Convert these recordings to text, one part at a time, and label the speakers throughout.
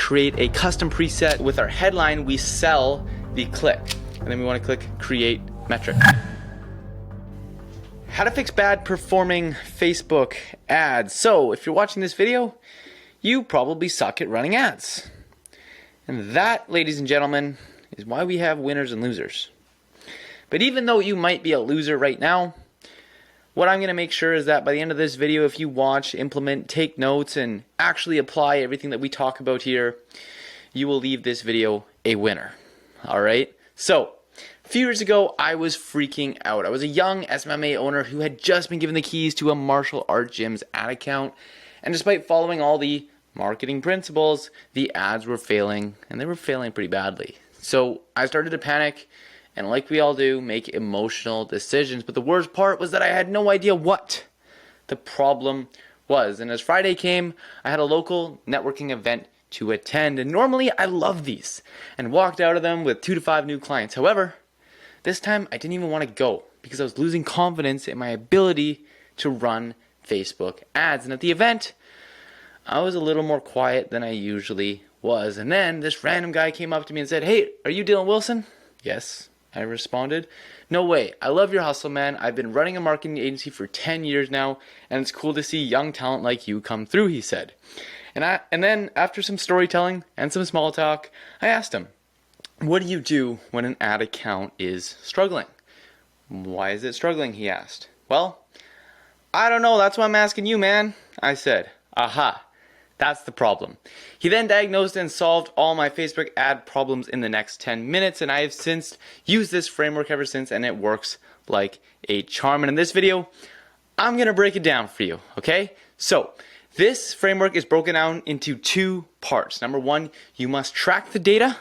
Speaker 1: create a custom preset with our headline, we sell the click. And then we want to click create metric. How to fix bad performing Facebook ads. So if you're watching this video, you probably suck at running ads. And that, ladies and gentlemen, is why we have winners and losers. But even though you might be a loser right now, what I'm going to make sure is that by the end of this video, if you watch, implement, take notes, and actually apply everything that we talk about here, you will leave this video a winner. All right? So, a few years ago, I was freaking out. I was a young SMMA owner who had just been given the keys to a martial art gym's ad account. And despite following all the marketing principles, the ads were failing, and they were failing pretty badly. So I started to panic, and like we all do, make emotional decisions. But the worst part was that I had no idea what the problem was. And as Friday came, I had a local networking event to attend. And normally I love these and walked out of them with 2 to 5 new clients. However, this time I didn't even want to go because I was losing confidence in my ability to run Facebook ads. And at the event, I was a little more quiet than I usually was. And then this random guy came up to me and said, "Hey, are you Dylan Wilson?" "Yes," I responded. "No way. I love your hustle, man. I've been running a marketing agency for 10 years now, and it's cool to see young talent like you come through," he said. And then after some storytelling and some small talk, I asked him, "What do you do when an ad account is struggling?" "Why is it struggling?" he asked. "Well, I don't know. That's why I'm asking you, man," I said. Aha. That's the problem. He then diagnosed and solved all my Facebook ad problems in the next 10 minutes, and I have since used this framework ever since, and it works like a charm. And in this video, I'm going to break it down for you, okay? So, this framework is broken down into 2 parts. Number 1, you must track the data,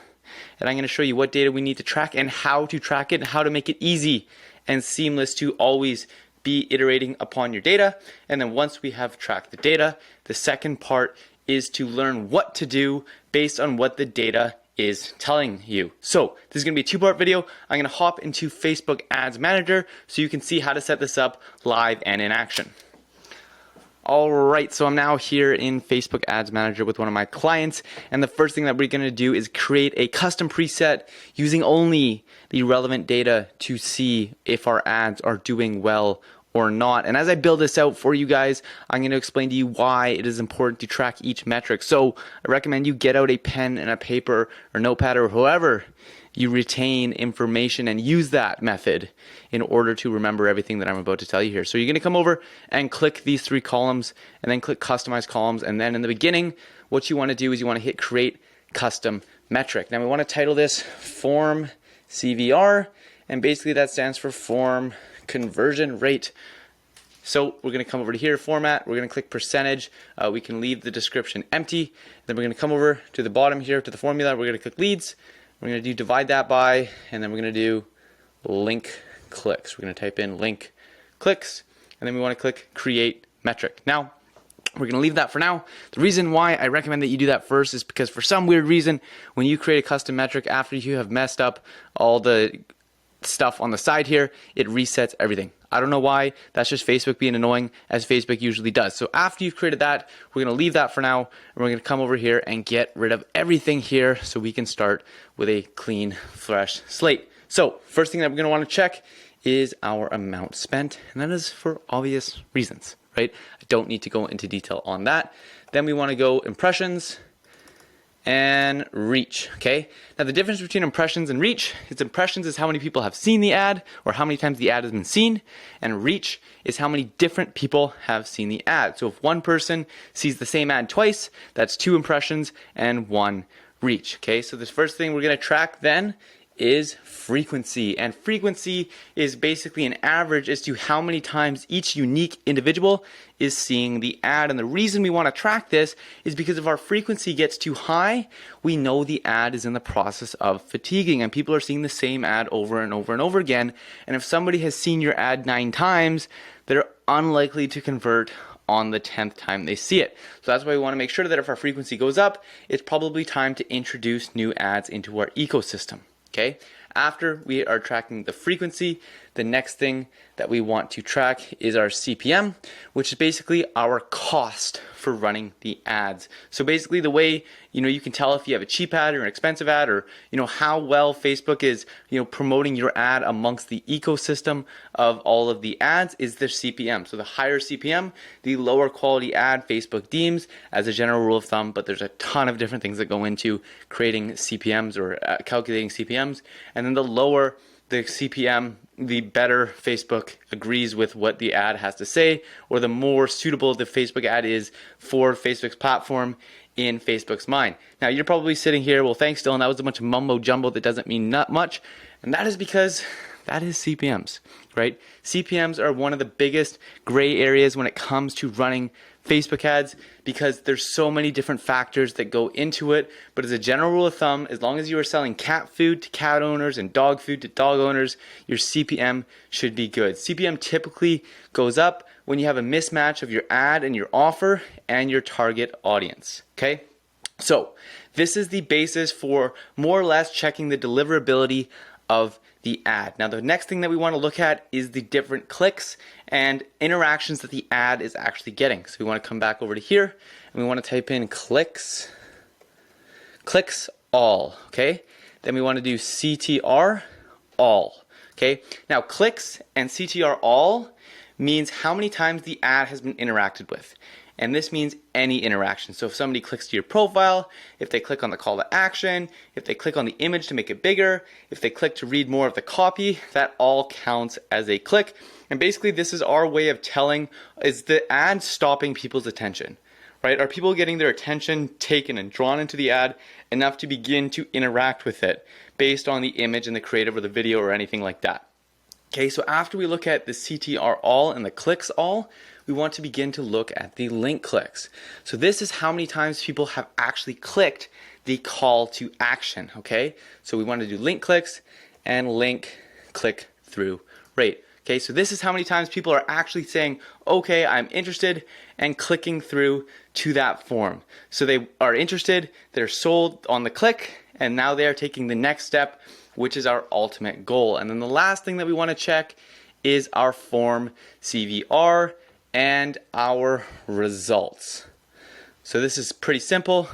Speaker 1: and I'm going to show you what data we need to track and how to track it and how to make it easy and seamless to always be iterating upon your data. And then once we have tracked the data, the second part is to learn what to do based on what the data is telling you. So this is going to be a 2-part video. I'm going to hop into Facebook Ads Manager so you can see how to set this up live and in action. Alright, so I'm now here in Facebook Ads Manager with one of my clients, and the first thing that we're going to do is create a custom preset using only the relevant data to see if our ads are doing well or not. And as I build this out for you guys, I'm going to explain to you why it is important to track each metric. So I recommend you get out a pen and a paper or notepad or however you retain information and use that method in order to remember everything that I'm about to tell you here. So you're going to come over and click these 3 columns and then click customize columns. And then in the beginning, what you want to do is you want to hit create custom metric. Now we want to title this form CVR, and basically that stands for form conversion rate. So we're going to come over to here, format, we're going to click percentage, we can leave the description empty, then we're going to come over to the bottom here to the formula, we're going to click leads, we're going to do divide that by, and then we're going to do link clicks. We're going to type in link clicks, and then we want to click create metric. Now, we're going to leave that for now. The reason why I recommend that you do that first is because for some weird reason, when you create a custom metric after you have messed up all the stuff on the side here, it resets everything. I don't know why. That's just Facebook being annoying, as Facebook usually does. So after you've created that, we're going to leave that for now, and we're going to come over here and get rid of everything here so we can start with a clean, fresh slate. So first thing that we're going to want to check is our amount spent, and that is for obvious reasons, right? I don't need to go into detail on that. Then we want to go impressions and reach, okay? Now the difference between impressions and reach is impressions is how many people have seen the ad or how many times the ad has been seen, and reach is how many different people have seen the ad. So if one person sees the same ad twice, that's 2 impressions and 1 reach, okay? So this first thing we're going to track then is frequency, and frequency is basically an average as to how many times each unique individual is seeing the ad. And the reason we want to track this is because if our frequency gets too high, we know the ad is in the process of fatiguing and people are seeing the same ad over and over and over again. And if somebody has seen your ad 9 times, they're unlikely to convert on the 10th time they see it. So that's why we want to make sure that if our frequency goes up, it's probably time to introduce new ads into our ecosystem. Okay, after we are tracking the frequency, the next thing that we want to track is our CPM, which is basically our cost for running the ads. So basically the way, you can tell if you have a cheap ad or an expensive ad, or, how well Facebook is, promoting your ad amongst the ecosystem of all of the ads is their CPM. So the higher CPM, the lower quality ad Facebook deems as a general rule of thumb, but there's a ton of different things that go into creating CPMs or calculating CPMs. And then the lower the CPM, the better Facebook agrees with what the ad has to say, or the more suitable the Facebook ad is for Facebook's platform in Facebook's mind. Now, you're probably sitting here, well, thanks, Dylan, that was a bunch of mumbo jumbo that doesn't mean not much. And that is because that is CPMs, right? CPMs are one of the biggest gray areas when it comes to running Facebook ads, because there's so many different factors that go into it. But as a general rule of thumb, as long as you are selling cat food to cat owners and dog food to dog owners, your CPM should be good. CPM typically goes up when you have a mismatch of your ad and your offer and your target audience, okay? So this is the basis for more or less checking the deliverability of the ad. Now, the next thing that we want to look at is the different clicks and interactions that the ad is actually getting. So we want to come back over to here and we want to type in clicks all, okay? Then we want to do CTR all, okay? Now, clicks and CTR all means how many times the ad has been interacted with. And this means any interaction. So if somebody clicks to your profile, if they click on the call to action, if they click on the image to make it bigger, if they click to read more of the copy, that all counts as a click. And basically this is our way of telling, is the ad stopping people's attention, right? Are people getting their attention taken and drawn into the ad enough to begin to interact with it based on the image and the creative or the video or anything like that? Okay, so after we look at the CTR all and the clicks all, we want to begin to look at the link clicks. So this is how many times people have actually clicked the call to action, okay? So we want to do link clicks and link click through rate. Okay, so this is how many times people are actually saying, okay, I'm interested, and clicking through to that form. So they are interested, they're sold on the click, and now they are taking the next step, which is our ultimate goal. And then the last thing that we want to check is our form CVR and our results. So this is pretty simple,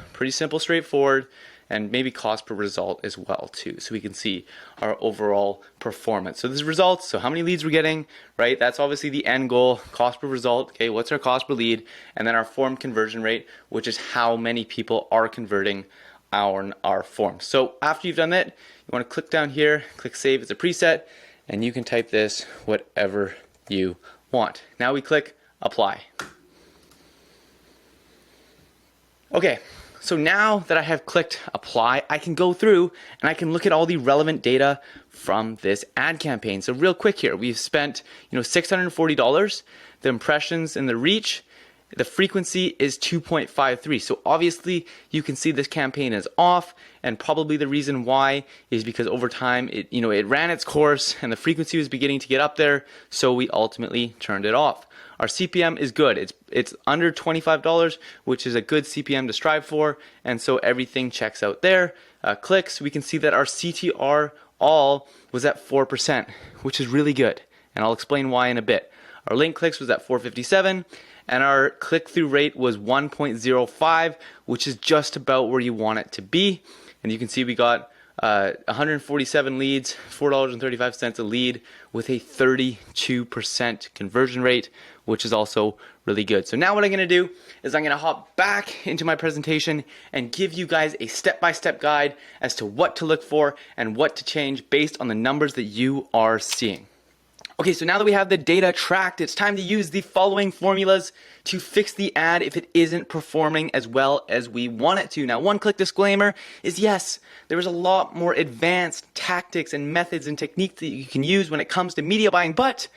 Speaker 1: straightforward, and maybe cost per result as well too. So we can see our overall performance. So this is results, so how many leads we're getting, right? That's obviously the end goal, cost per result, okay, what's our cost per lead? And then our form conversion rate, which is how many people are converting our form. So after you've done that, you want to click down here, click save as a preset, and you can type this whatever you want. Now we click apply. Okay, so now that I have clicked apply, I can go through and I can look at all the relevant data from this ad campaign. So real quick here, we've spent $640, the impressions and the reach. The frequency is 2.53. So obviously you can see this campaign is off, and probably the reason why is because over time it ran its course and the frequency was beginning to get up there, so we ultimately turned it off. Our CPM is good. It's under $25, which is a good CPM to strive for, and so everything checks out there. Clicks, we can see that our CTR all was at 4%, which is really good, and I'll explain why in a bit. Our link clicks was at 457, and our click-through rate was 1.05, which is just about where you want it to be. And you can see we got 147 leads, $4.35 a lead, with a 32% conversion rate, which is also really good. So now what I'm going to do is I'm going to hop back into my presentation and give you guys a step-by-step guide as to what to look for and what to change based on the numbers that you are seeing. Okay, so now that we have the data tracked, it's time to use the following formulas to fix the ad if it isn't performing as well as we want it to. Now, one quick disclaimer is yes, there is a lot more advanced tactics and methods and techniques that you can use when it comes to media buying, but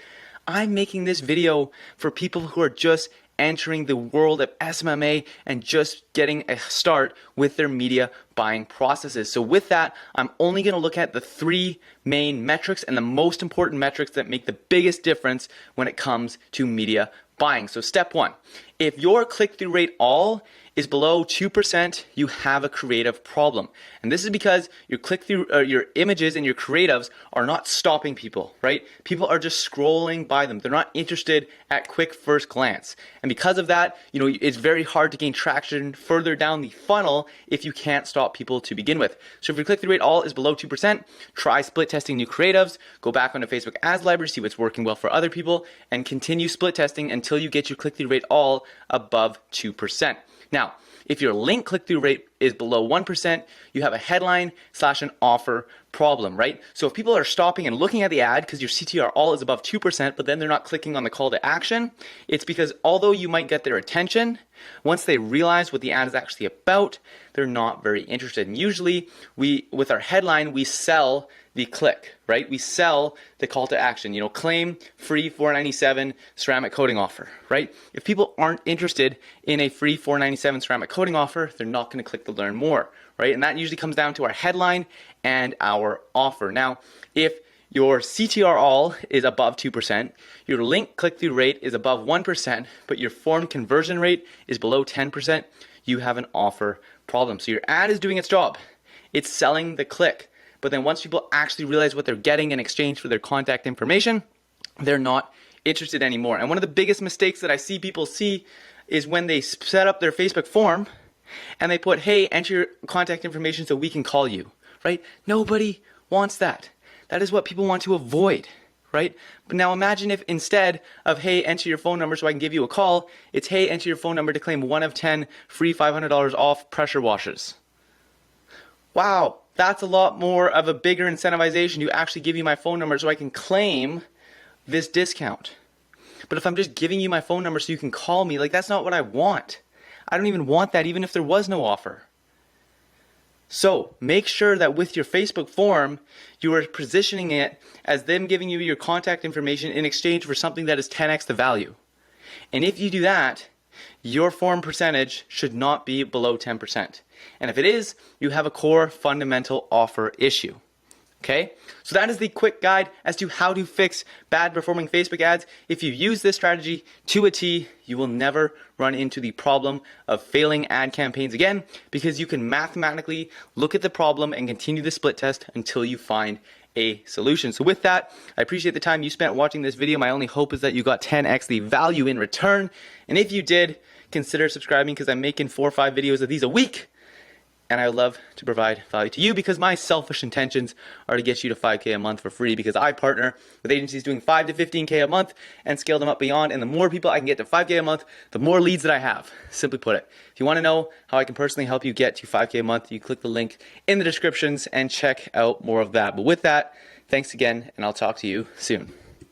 Speaker 1: I'm making this video for people who are just entering the world of SMMA and just getting a start with their media buying processes. So with that, I'm only going to look at the three main metrics and the most important metrics that make the biggest difference when it comes to media buying. So step one, if your click-through rate all is below 2%, you have a creative problem. And this is because your click-through, your images and your creatives are not stopping people, right? People are just scrolling by them. They're not interested at quick first glance. And because of that, it's very hard to gain traction further down the funnel if you can't stop people to begin with. So if your click-through rate all is below 2%, try split testing new creatives, go back onto Facebook ads library, see what's working well for other people, and continue split testing until you get your click-through rate all above 2%. Now, if your link click-through rate is below 1%, you have a headline / an offer problem, right? So if people are stopping and looking at the ad because your CTR all is above 2%, but then they're not clicking on the call to action, it's because although you might get their attention, once they realize what the ad is actually about, they're not very interested. And usually, with our headline, we sell the click, right? We sell the call to action, claim free $497 ceramic coating offer, right? If people aren't interested in a free $497 ceramic coating offer, they're not going to click to learn more, right? And that usually comes down to our headline and our offer. Now, if your CTR all is above 2%, your link click-through rate is above 1%, but your form conversion rate is below 10%, you have an offer problem. So your ad is doing its job. It's selling the click. But then once people actually realize what they're getting in exchange for their contact information, they're not interested anymore. And one of the biggest mistakes that I see people see is when they set up their Facebook form and they put, hey, enter your contact information so we can call you, right? Nobody wants that. That is what people want to avoid, right? But now imagine if instead of, hey, enter your phone number so I can give you a call, it's, hey, enter your phone number to claim 1 of 10 free $500 off pressure washers. Wow, that's a lot more of a bigger incentivization to actually give you my phone number so I can claim this discount. But if I'm just giving you my phone number so you can call me, that's not what I want. I don't even want that even if there was no offer. So make sure that with your Facebook form, you are positioning it as them giving you your contact information in exchange for something that is 10x the value. And if you do that, your form percentage should not be below 10%. And if it is, you have a core fundamental offer issue. Okay? So that is the quick guide as to how to fix bad performing Facebook ads. If you use this strategy to a T, you will never run into the problem of failing ad campaigns again, because you can mathematically look at the problem and continue the split test until you find a solution. So with that, I appreciate the time you spent watching this video. My only hope is that you got 10x the value in return. And if you did, consider subscribing, because I'm making 4 or 5 videos of these a week. And I would love to provide value to you, because my selfish intentions are to get you to 5K a month for free, because I partner with agencies doing 5 to 15K a month and scale them up beyond. And the more people I can get to 5K a month, the more leads that I have. Simply put it. If you want to know how I can personally help you get to 5K a month, you click the link in the descriptions and check out more of that. But with that, thanks again, and I'll talk to you soon.